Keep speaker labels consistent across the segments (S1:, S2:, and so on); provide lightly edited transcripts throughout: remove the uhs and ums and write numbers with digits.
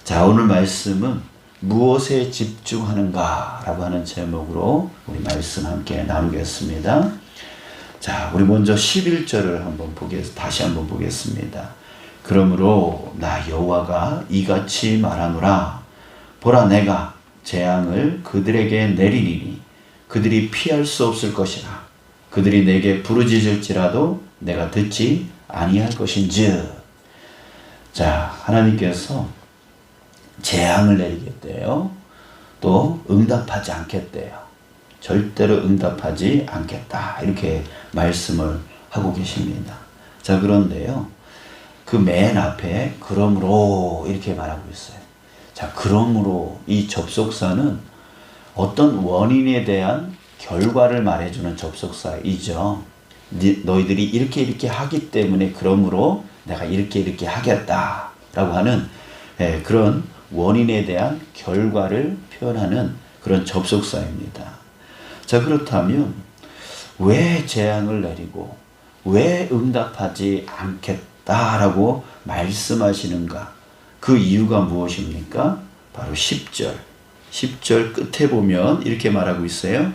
S1: 자, 오늘 말씀은 무엇에 집중하는가 라고 하는 제목으로 우리 말씀 함께 나누겠습니다. 자, 우리 먼저 11절을 다시 한번 보겠습니다. 그러므로 나 여호와가 이같이 말하노라. 보라, 내가 재앙을 그들에게 내리리니 그들이 피할 수 없을 것이라. 그들이 내게 부르짖을지라도 내가 듣지 아니할 것인즉. 자, 하나님께서 재앙을 내리겠대요. 또 응답하지 않겠대요. 절대로 응답하지 않겠다. 이렇게 말씀을 하고 계십니다. 자, 그런데요. 그 맨 앞에 그러므로 이렇게 말하고 있어요. 자, 그러므로 이 접속사는 어떤 원인에 대한 결과를 말해주는 접속사이죠. 너희들이 이렇게 하기 때문에 그러므로 내가 이렇게 하겠다 라고 하는 그런 원인에 대한 결과를 표현하는 그런 접속사입니다. 자, 그렇다면 왜 재앙을 내리고 왜 응답하지 않겠다라고 말씀하시는가? 그 이유가 무엇입니까? 바로 10절 끝에 보면 이렇게 말하고 있어요.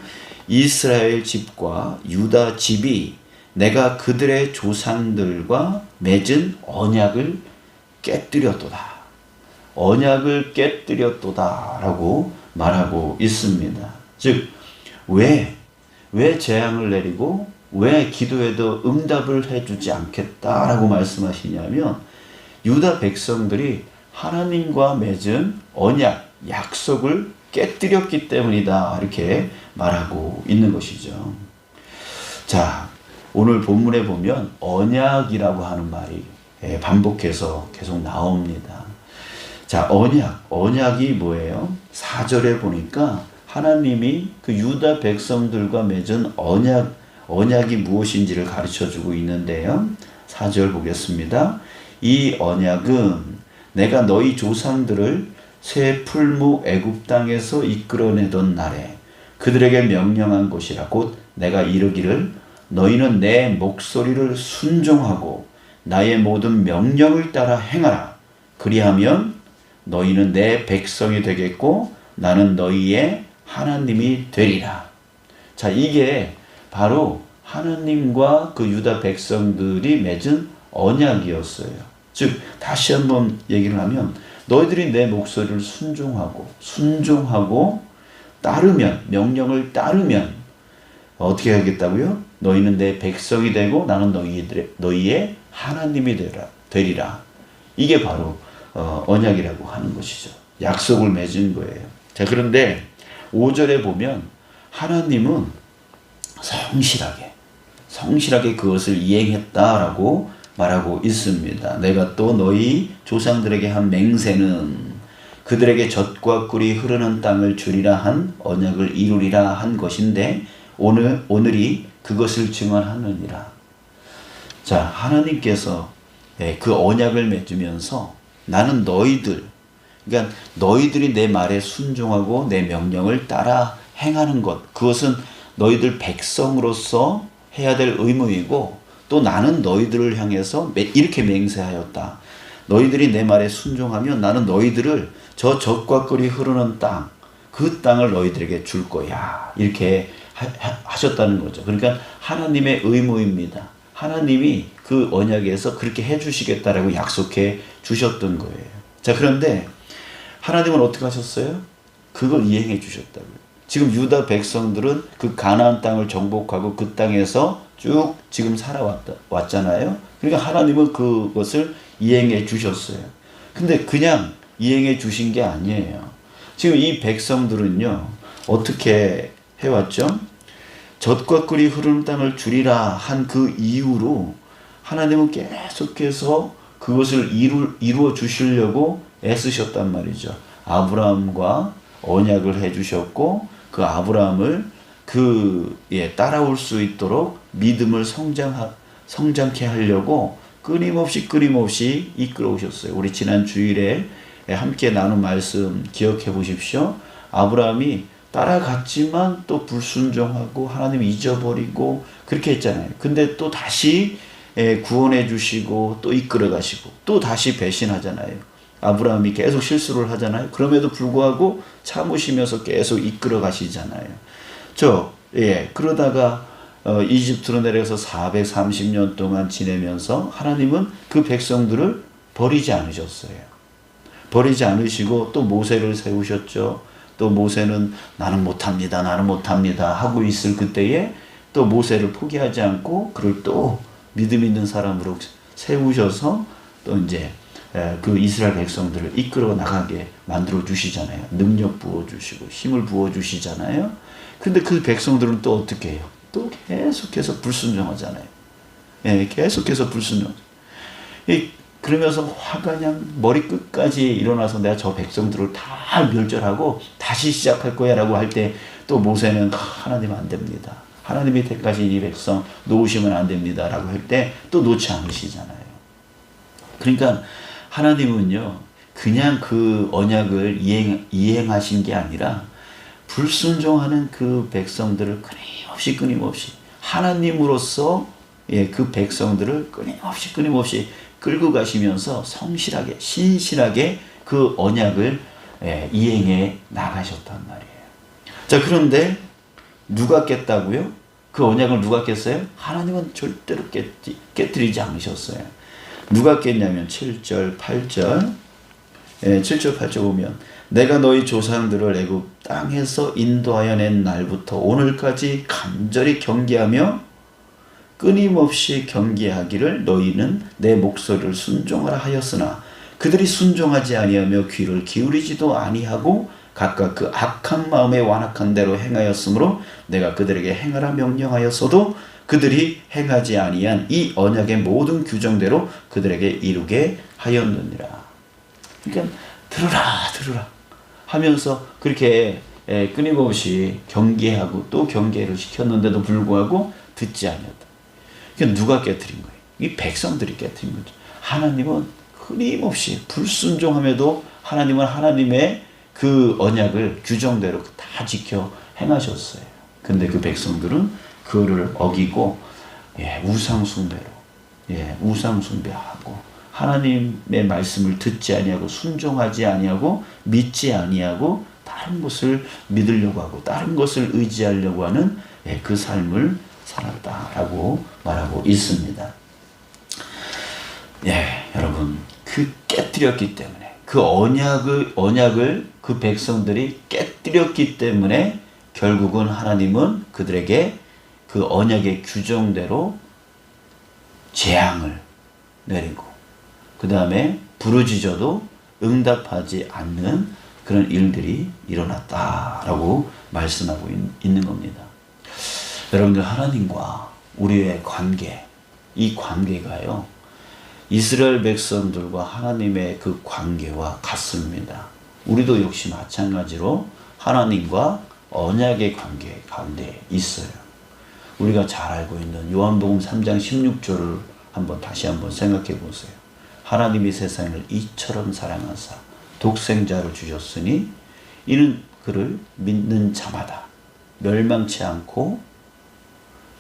S1: 이스라엘 집과 유다 집이 내가 그들의 조상들과 맺은 언약을 깨뜨렸도다. 언약을 깨뜨렸도다 라고 말하고 있습니다. 즉, 왜 재앙을 내리고 왜 기도해도 응답을 해주지 않겠다라고 말씀하시냐면 유다 백성들이 하나님과 맺은 언약, 약속을 깨뜨렸기 때문이다 이렇게 말하고 있는 것이죠. 자, 오늘 본문에 보면 언약이라고 하는 말이 반복해서 계속 나옵니다. 자, 언약이 뭐예요? 4절에 보니까 하나님이 그 유다 백성들과 맺은 언약이 무엇인지를 가르쳐주고 있는데요. 4절 보겠습니다. 이 언약은 내가 너희 조상들을 새 풀무 애굽 땅에서 이끌어내던 날에 그들에게 명령한 것이라. 곧 내가 이르기를 너희는 내 목소리를 순종하고 나의 모든 명령을 따라 행하라. 그리하면 너희는 내 백성이 되겠고 나는 너희의 하나님이 되리라. 자, 이게 바로 하나님과 그 유다 백성들이 맺은 언약이었어요. 즉, 다시 한번 얘기를 하면 너희들이 내 목소리를 순종하고 따르면, 명령을 따르면 어떻게 하겠다고요? 너희는 내 백성이 되고 나는 너희의 하나님이 되리라. 이게 바로 언약이라고 하는 것이죠. 약속을 맺은 거예요. 자, 그런데 5절에 보면 하나님은 성실하게 그것을 이행했다라고 말하고 있습니다. 내가 또 너희 조상들에게 한 맹세는 그들에게 젖과 꿀이 흐르는 땅을 주리라 한 언약을 이루리라 한 것인데 오늘이 그것을 증언하느니라. 자, 하나님께서 그 언약을 맺으면서 나는 그러니까 너희들이 내 말에 순종하고 내 명령을 따라 행하는 것, 그것은 너희들 백성으로서 해야 될 의무이고 또 나는 너희들을 향해서 이렇게 맹세하였다. 너희들이 내 말에 순종하면 나는 너희들을 저 젖과 꿀이 흐르는 땅, 그 땅을 너희들에게 줄 거야. 이렇게 하셨다는 거죠. 그러니까 하나님의 의무입니다. 하나님이 그 언약에서 그렇게 해주시겠다라고 약속해 주셨던 거예요. 자, 그런데 하나님은 어떻게 하셨어요? 그걸 이행해 주셨다고요. 지금 유다 백성들은 그 가나안 땅을 정복하고 그 땅에서 쭉 지금 살아왔잖아요. 그러니까 하나님은 그것을 이행해 주셨어요. 근데 그냥 이행해 주신 게 아니에요. 지금 이 백성들은요, 어떻게 해왔죠? 젖과 꿀이 흐르는 땅을 주리라 한 그 이후로 하나님은 계속해서 그것을 이루어 주시려고 애쓰셨단 말이죠. 아브라함과 언약을 해주셨고 그 아브라함을 따라올 수 있도록 믿음을 성장케 하려고 끊임없이 이끌어 오셨어요. 우리 지난 주일에 함께 나눈 말씀 기억해 보십시오. 아브라함이 따라갔지만 또 불순종하고 하나님 잊어버리고 그렇게 했잖아요. 근데 또 다시 구원해 주시고 또 이끌어 가시고 또 다시 배신하잖아요. 아브라함이 계속 실수를 하잖아요. 그럼에도 불구하고 참으시면서 계속 이끌어 가시잖아요. 그러다가 이집트로 내려서 430년 동안 지내면서 하나님은 그 백성들을 버리지 않으셨어요. 버리지 않으시고 또 모세를 세우셨죠. 또 모세는 나는 못합니다 하고 있을 그때에 또 모세를 포기하지 않고 그를 또 믿음 있는 사람으로 세우셔서 또 이제 그 이스라엘 백성들을 이끌어 나가게 만들어 주시잖아요. 능력 부어 주시고 힘을 부어 주시잖아요. 근데 그 백성들은 또 어떻게 해요? 또 계속해서 불순종하잖아요. 계속해서 불순종. 그러면서 화가 그냥 머리끝까지 일어나서 내가 저 백성들을 다 멸절하고 다시 시작할 거야 라고 할 때 또 모세는 하나님 안 됩니다. 하나님이 택하신 이 백성 놓으시면 안 됩니다 라고 할 때 또 놓지 않으시잖아요. 그러니까 하나님은요 그냥 그 언약을 이행하신 게 아니라 불순종하는 그 백성들을 끊임없이 하나님으로서 그 백성들을 끊임없이 끌고 가시면서 성실하게 신실하게 그 언약을 이행해 나가셨단 말이에요. 자, 그런데 누가 깼다고요? 그 언약을 누가 깼어요? 하나님은 절대로 깨뜨리지 않으셨어요. 누가 깼냐면 7절 8절 7절 8절 보면 내가 너희 조상들을 애굽 땅에서 인도하여 낸 날부터 오늘까지 간절히 경계하며 끊임없이 경계하기를 너희는 내 목소리를 순종하라 하였으나 그들이 순종하지 아니하며 귀를 기울이지도 아니하고 각각 그 악한 마음에 완악한 대로 행하였으므로 내가 그들에게 행하라 명령하였어도 그들이 행하지 아니한 이 언약의 모든 규정대로 그들에게 이루게 하였느니라. 그러니까 들으라 하면서 그렇게 끊임없이 경계하고 또 경계를 시켰는데도 불구하고 듣지 아니었다. 그러니까 누가 깨트린 거예요? 이 백성들이 깨트린 거죠. 하나님은 끊임없이 불순종함에도 하나님은 하나님의 그 언약을 규정대로 다 지켜 행하셨어요. 근데 그 백성들은 그를 어기고 우상숭배하고 하나님의 말씀을 듣지 아니하고 순종하지 아니하고 믿지 아니하고 다른 것을 믿으려고 하고 다른 것을 의지하려고 하는 그 삶을 살았다라고 말하고 있습니다. 여러분 그 깨뜨렸기 때문에 그 언약을 그 백성들이 깨뜨렸기 때문에 결국은 하나님은 그들에게 그 언약의 규정대로 재앙을 내리고 그 다음에 부르짖어도 응답하지 않는 그런 일들이 일어났다라고 말씀하고 있는 겁니다. 여러분들 하나님과 우리의 관계, 이 관계가요 이스라엘 백성들과 하나님의 그 관계와 같습니다. 우리도 역시 마찬가지로 하나님과 언약의 관계 가운데 있어요. 우리가 잘 알고 있는 요한복음 3장 16절을 다시 한번 생각해 보세요. 하나님이 세상을 이처럼 사랑하사 독생자를 주셨으니 이는 그를 믿는 자마다 멸망치 않고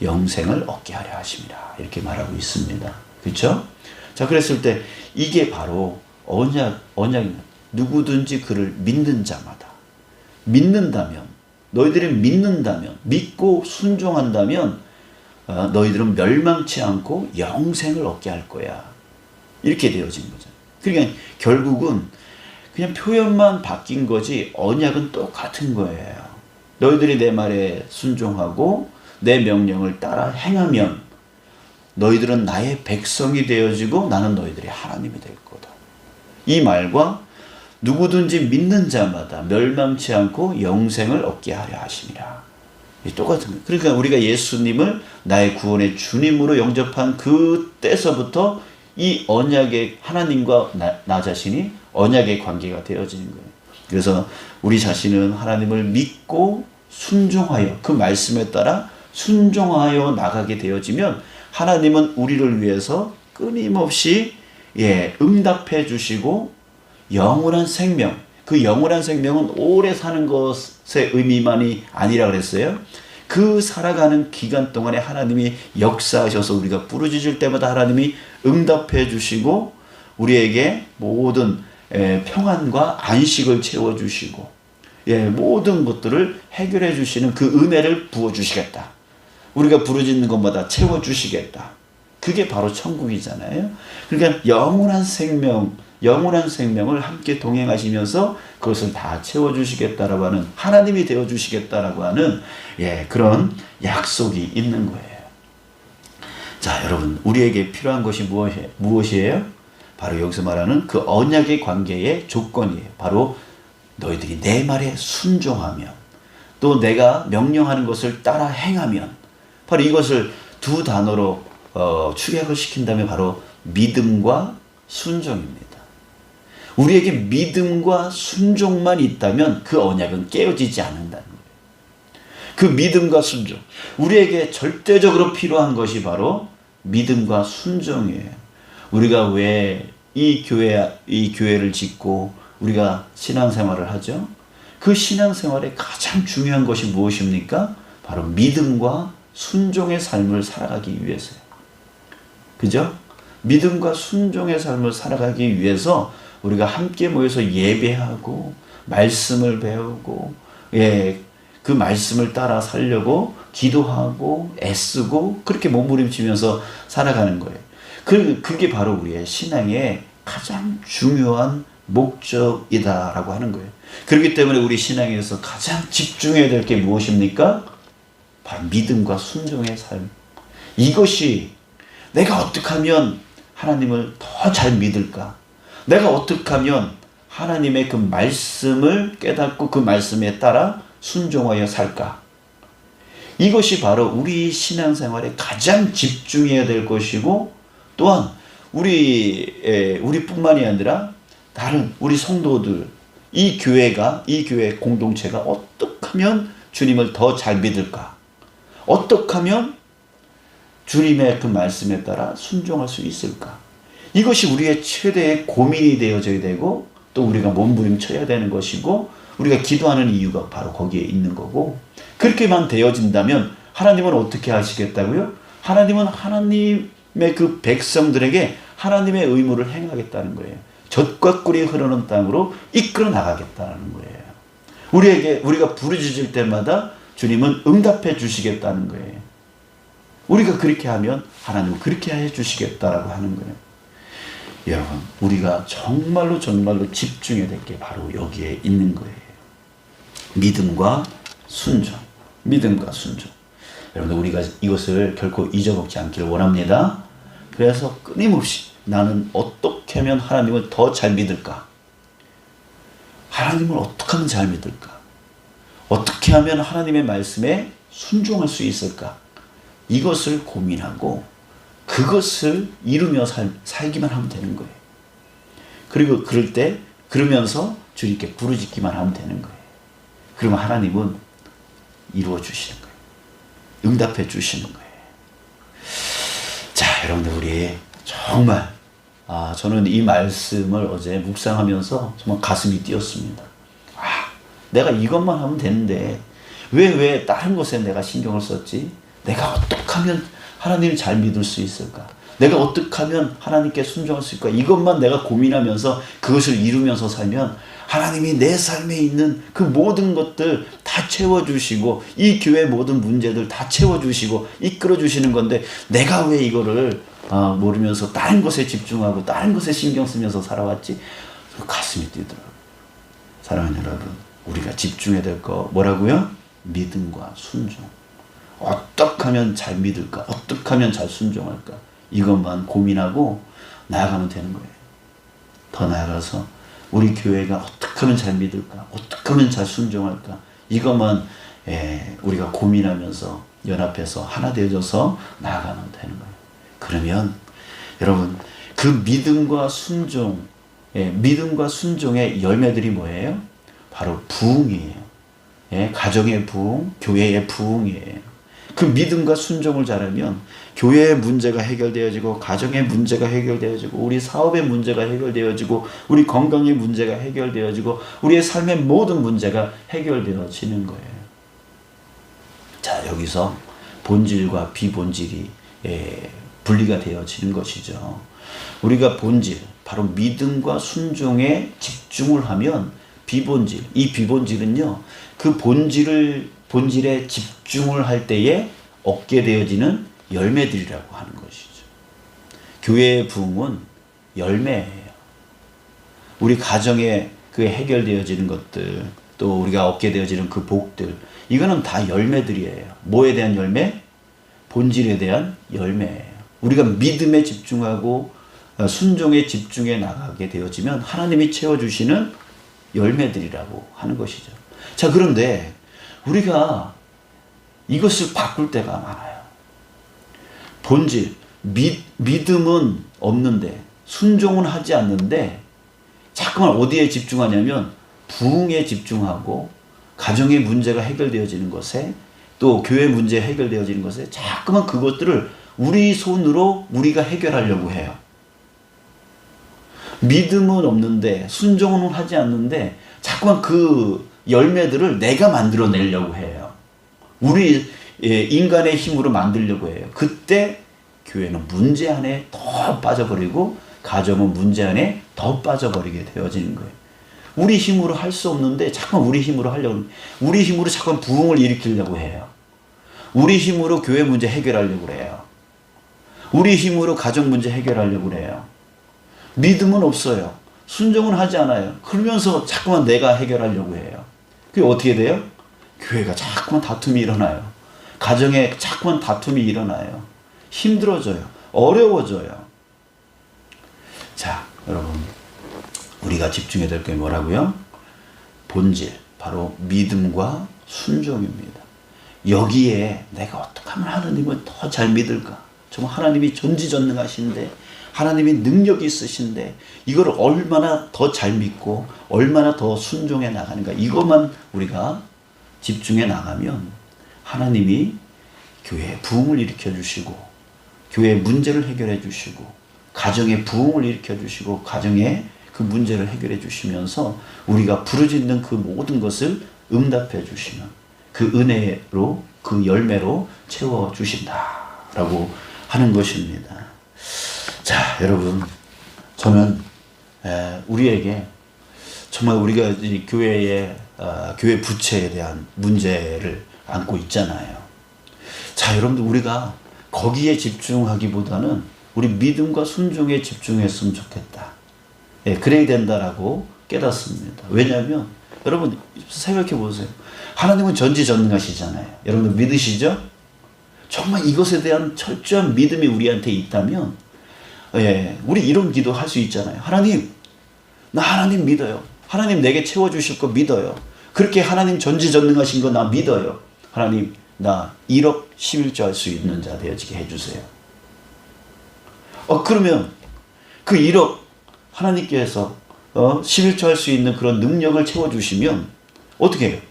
S1: 영생을 얻게 하려 하심이라 이렇게 말하고 있습니다. 그렇죠? 자, 그랬을 때 이게 바로 언약입니다. 누구든지 그를 믿는 자마다 믿는다면 너희들이 믿는다면 믿고 순종한다면 너희들은 멸망치 않고 영생을 얻게 할 거야. 이렇게 되어진 거죠. 그러니까 결국은 그냥 표현만 바뀐 거지 언약은 똑같은 거예요. 너희들이 내 말에 순종하고 내 명령을 따라 행하면 너희들은 나의 백성이 되어지고 나는 너희들의 하나님이 될 거다. 이 말과 누구든지 믿는 자마다 멸망치 않고 영생을 얻게 하려 하심이라. 똑같은 거예요. 그러니까 우리가 예수님을 나의 구원의 주님으로 영접한 그때서부터 이 언약의 하나님과 나 자신이 언약의 관계가 되어지는 거예요. 그래서 우리 자신은 하나님을 믿고 순종하여 그 말씀에 따라 순종하여 나가게 되어지면 하나님은 우리를 위해서 끊임없이 응답해 주시고 영원한 생명, 그 영원한 생명은 오래 사는 것의 의미만이 아니라 그랬어요. 그 살아가는 기간 동안에 하나님이 역사하셔서 우리가 부르짖을 때마다 하나님이 응답해 주시고 우리에게 모든 평안과 안식을 채워주시고 모든 것들을 해결해 주시는 그 은혜를 부어주시겠다. 우리가 부르짖는 것마다 채워주시겠다. 그게 바로 천국이잖아요. 그러니까 영원한 생명을 함께 동행하시면서 그것을 다 채워주시겠다라고 하는, 하나님이 되어주시겠다라고 하는 그런 약속이 있는 거예요. 자, 여러분, 우리에게 필요한 것이 무엇이에요? 바로 여기서 말하는 그 언약의 관계의 조건이에요. 바로 너희들이 내 말에 순종하면, 또 내가 명령하는 것을 따라 행하면, 바로 이것을 두 단어로 축약을 시킨다면 바로 믿음과 순종입니다. 우리에게 믿음과 순종만 있다면 그 언약은 깨어지지 않는다는 거예요. 그 믿음과 순종, 우리에게 절대적으로 필요한 것이 바로 믿음과 순종이에요. 우리가 왜 이 교회를 짓고 우리가 신앙생활을 하죠? 그 신앙생활에 가장 중요한 것이 무엇입니까? 바로 믿음과 순종의 삶을 살아가기 위해서요. 그죠? 믿음과 순종의 삶을 살아가기 위해서 우리가 함께 모여서 예배하고 말씀을 배우고 그 말씀을 따라 살려고 기도하고 애쓰고 그렇게 몸부림치면서 살아가는 거예요. 그게 바로 우리의 신앙의 가장 중요한 목적이다라고 하는 거예요. 그렇기 때문에 우리 신앙에서 가장 집중해야 될 게 무엇입니까? 바로 믿음과 순종의 삶. 이것이 내가 어떻게 하면 하나님을 더 잘 믿을까? 내가 어떻게 하면 하나님의 그 말씀을 깨닫고 그 말씀에 따라 순종하여 살까? 이것이 바로 우리 신앙생활에 가장 집중해야 될 것이고, 또한 우리뿐만이 아니라 다른 우리 성도들, 이 교회 공동체가 어떻게 하면 주님을 더 잘 믿을까? 어떻게 하면 주님의 그 말씀에 따라 순종할 수 있을까? 이것이 우리의 최대의 고민이 되어져야 되고, 또 우리가 몸부림쳐야 되는 것이고, 우리가 기도하는 이유가 바로 거기에 있는 거고, 그렇게만 되어진다면 하나님은 어떻게 하시겠다고요? 하나님은 하나님의 그 백성들에게 하나님의 의무를 행하겠다는 거예요. 젖과 꿀이 흐르는 땅으로 이끌어 나가겠다는 거예요. 우리가 부르짖을 때마다 주님은 응답해 주시겠다는 거예요. 우리가 그렇게 하면 하나님은 그렇게 해 주시겠다라고 하는 거예요. 여러분, 우리가 정말로 집중해야 될 게 바로 여기에 있는 거예요. 믿음과 순종. 여러분들, 우리가 이것을 결코 잊어먹지 않기를 원합니다. 그래서 끊임없이 나는 어떻게 하면 하나님을 더 잘 믿을까? 하나님을 어떻게 하면 잘 믿을까? 어떻게 하면 하나님의 말씀에 순종할 수 있을까? 이것을 고민하고 그것을 이루며 살기만 하면 되는 거예요. 그리고 그러면서 주님께 부르짖기만 하면 되는 거예요. 그러면 하나님은 이루어 주시는 거예요. 응답해 주시는 거예요. 자, 여러분들, 우리 정말 저는 이 말씀을 어제 묵상하면서 정말 가슴이 뛰었습니다. 내가 이것만 하면 되는데 왜 다른 것에 내가 신경을 썼지? 내가 어떻게 하면 하나님을 잘 믿을 수 있을까? 내가 어떻게 하면 하나님께 순종할 수 있을까? 이것만 내가 고민하면서 그것을 이루면서 살면 하나님이 내 삶에 있는 그 모든 것들 다 채워주시고, 이 교회 모든 문제들 다 채워주시고 이끌어주시는 건데, 내가 왜 이거를 모르면서 다른 것에 집중하고 다른 것에 신경 쓰면서 살아왔지? 가슴이 뛰더라고요. 사랑하는 여러분, 우리가 집중해야 될 거 뭐라고요? 믿음과 순종. 어떻게 하면 잘 믿을까? 어떻게 하면 잘 순종할까? 이것만 고민하고 나아가면 되는 거예요. 더 나아가서 우리 교회가 어떻게 하면 잘 믿을까? 어떻게 하면 잘 순종할까? 이것만 우리가 고민하면서 연합해서 하나 되어져서 나아가면 되는 거예요. 그러면 여러분, 그 믿음과 순종의 열매들이 뭐예요? 바로 부흥이에요. 가정의 부흥, 교회의 부흥이에요. 그 믿음과 순종을 잘하면 교회의 문제가 해결되어지고, 가정의 문제가 해결되어지고, 우리 사업의 문제가 해결되어지고, 우리 건강의 문제가 해결되어지고, 우리의 삶의 모든 문제가 해결되어지는 거예요. 자, 여기서 본질과 비본질이 분리가 되어지는 것이죠. 우리가 본질, 바로 믿음과 순종에 집중을 하면 비본질, 이 비본질은요, 그 본질에 집중을 할 때에 얻게 되어지는 열매들이라고 하는 것이죠. 교회의 부흥은 열매예요. 우리 가정에 그 해결되어지는 것들, 또 우리가 얻게 되어지는 그 복들, 이거는 다 열매들이에요. 뭐에 대한 열매? 본질에 대한 열매예요. 우리가 믿음에 집중하고 순종에 집중해 나가게 되어지면 하나님이 채워주시는 열매들이라고 하는 것이죠. 자, 그런데 우리가 이것을 바꿀 때가 많아요. 본질, 믿음은 없는데, 순종은 하지 않는데, 자꾸만 어디에 집중하냐면 부흥에 집중하고 가정의 문제가 해결되어지는 것에, 또 교회 문제 해결되어지는 것에 자꾸만 그것들을 우리 손으로 우리가 해결하려고 해요. 믿음은 없는데 순종은 하지 않는데 자꾸만 그 열매들을 내가 만들어내려고 해요. 우리 인간의 힘으로 만들려고 해요. 그때 교회는 문제 안에 더 빠져버리고 가정은 문제 안에 더 빠져버리게 되어지는 거예요. 우리 힘으로 할 수 없는데 자꾸만 우리 힘으로 하려고, 우리 힘으로 자꾸만 부흥을 일으키려고 해요. 우리 힘으로 교회 문제 해결하려고 해요. 우리 힘으로 가정 문제 해결하려고 해요. 믿음은 없어요. 순종은 하지 않아요. 그러면서 자꾸만 내가 해결하려고 해요. 그게 어떻게 돼요? 교회가 자꾸만 다툼이 일어나요. 가정에 자꾸만 다툼이 일어나요. 힘들어져요. 어려워져요. 자, 여러분, 우리가 집중해야 될 게 뭐라고요? 본질, 바로 믿음과 순종입니다. 여기에 내가 어떻게 하면 하나님을 더 잘 믿을까? 정말 하나님이 전지전능하신데, 하나님이 능력이 있으신데, 이걸 얼마나 더 잘 믿고 얼마나 더 순종해 나가는가, 이것만 우리가 집중해 나가면 하나님이 교회에 부흥을 일으켜 주시고, 교회의 문제를 해결해 주시고, 가정의 부흥을 일으켜 주시고, 가정의 그 문제를 해결해 주시면서 우리가 부르짖는 그 모든 것을 응답해 주시는 그 은혜로, 그 열매로 채워 주신다라고 하는 것입니다. 자, 여러분, 저는 우리에게 정말 우리가 이 교회 부채에 대한 문제를 안고 있잖아요. 자, 여러분들, 우리가 거기에 집중하기보다는 우리 믿음과 순종에 집중했으면 좋겠다. 그래야 된다라고 깨닫습니다. 왜냐하면 여러분 생각해 보세요. 하나님은 전지전능하시잖아요. 여러분들 믿으시죠? 정말 이것에 대한 철저한 믿음이 우리한테 있다면, 우리 이런 기도 할 수 있잖아요. 하나님, 나 하나님 믿어요. 하나님 내게 채워주실 거 믿어요. 그렇게 하나님 전지전능하신 거 나 믿어요. 하나님, 나 1억 11조 할 수 있는 자 되어지게 해주세요. 그러면 그 1억 하나님께서 11조 할 수 있는 그런 능력을 채워주시면 어떻게 해요?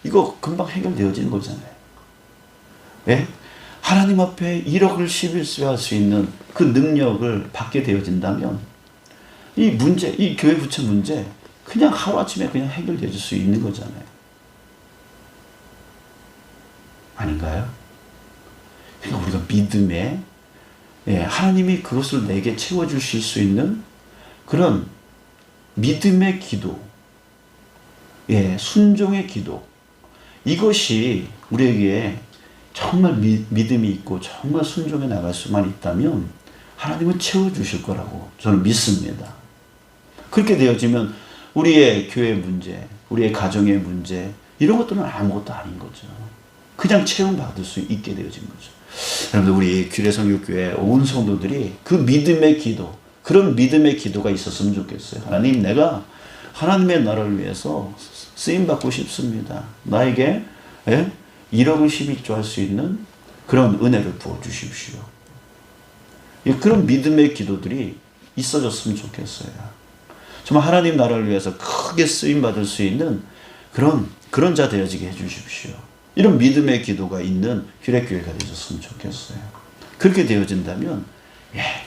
S1: 이거 금방 해결되어지는 거잖아요. 예? 하나님 앞에 1억을 11조 할 수 있는 그 능력을 받게 되어진다면 이 문제, 이 교회 부채 문제 그냥 하루아침에 그냥 해결될 수 있는 거잖아요. 아닌가요? 그러니까 우리가 믿음에 하나님이 그것을 내게 채워주실 수 있는 그런 믿음의 기도, 순종의 기도, 이것이 우리에게 정말 믿음이 있고 정말 순종해 나갈 수만 있다면 하나님은 채워주실 거라고 저는 믿습니다. 그렇게 되어지면 우리의 교회 문제, 우리의 가정의 문제, 이런 것들은 아무것도 아닌 거죠. 그냥 채움받을 수 있게 되어진 거죠. 여러분들, 우리 규례성교교회 온 성도들이 그 믿음의 기도, 그런 믿음의 기도가 있었으면 좋겠어요. 하나님, 내가 하나님의 나라를 위해서 쓰임받고 싶습니다. 나에게 1억을 11조 할 수 있는 그런 은혜를 부어주십시오. 그런 믿음의 기도들이 있어졌으면 좋겠어요. 정말 하나님 나라를 위해서 크게 쓰임받을 수 있는 그런 자 되어지게 해주십시오. 이런 믿음의 기도가 있는 휴례교회가 되었으면 좋겠어요. 그렇게 되어진다면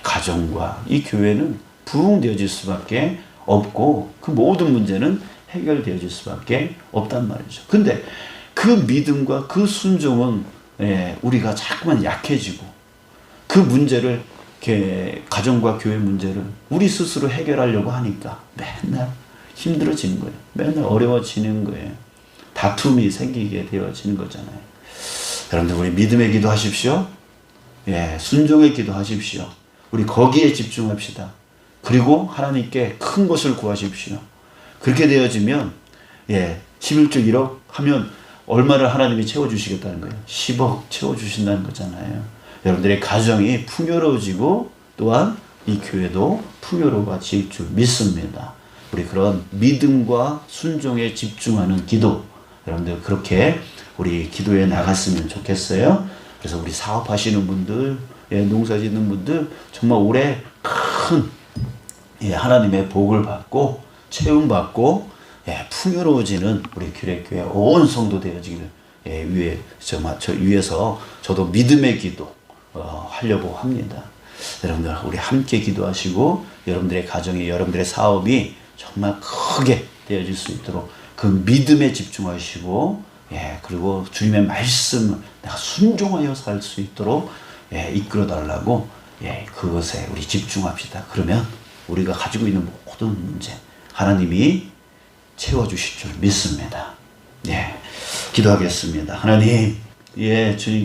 S1: 가정과 이 교회는 부흥되어질 수밖에 없고 그 모든 문제는 해결되어질 수밖에 없단 말이죠. 근데 그 믿음과 그 순종은 우리가 자꾸만 약해지고 그 문제를 이렇게 가정과 교회 문제를 우리 스스로 해결하려고 하니까 맨날 힘들어지는 거예요. 맨날 어려워지는 거예요. 다툼이 생기게 되어지는 거잖아요. 여러분들 우리 믿음의 기도하십시오. 예, 순종의 기도하십시오. 우리 거기에 집중합시다. 그리고 하나님께 큰 것을 구하십시오. 그렇게 되어지면 11조 1억 하면 얼마를 하나님이 채워주시겠다는 거예요. 10억 채워주신다는 거잖아요. 여러분들의 가정이 풍요로워지고 또한 이 교회도 풍요로워질 줄 믿습니다. 우리 그런 믿음과 순종에 집중하는 기도, 여러분들 그렇게 우리 기도에 나갔으면 좋겠어요. 그래서 우리 사업하시는 분들, 농사 짓는 분들 정말 올해 큰 하나님의 복을 받고 채움받고 풍요로워지는 우리 규례교회 온 성도 되어지기를 위해서 저도 믿음의 기도 하려고 합니다. 여러분들 우리 함께 기도하시고 여러분들의 가정이 여러분들의 사업이 정말 크게 되어질 수 있도록 그 믿음에 집중하시고 그리고 주님의 말씀을 내가 순종하여 살 수 있도록 이끌어 달라고 그것에 우리 집중합시다. 그러면 우리가 가지고 있는 모든 문제 하나님이 채워주실 줄 믿습니다. 기도하겠습니다. 하나님, 주님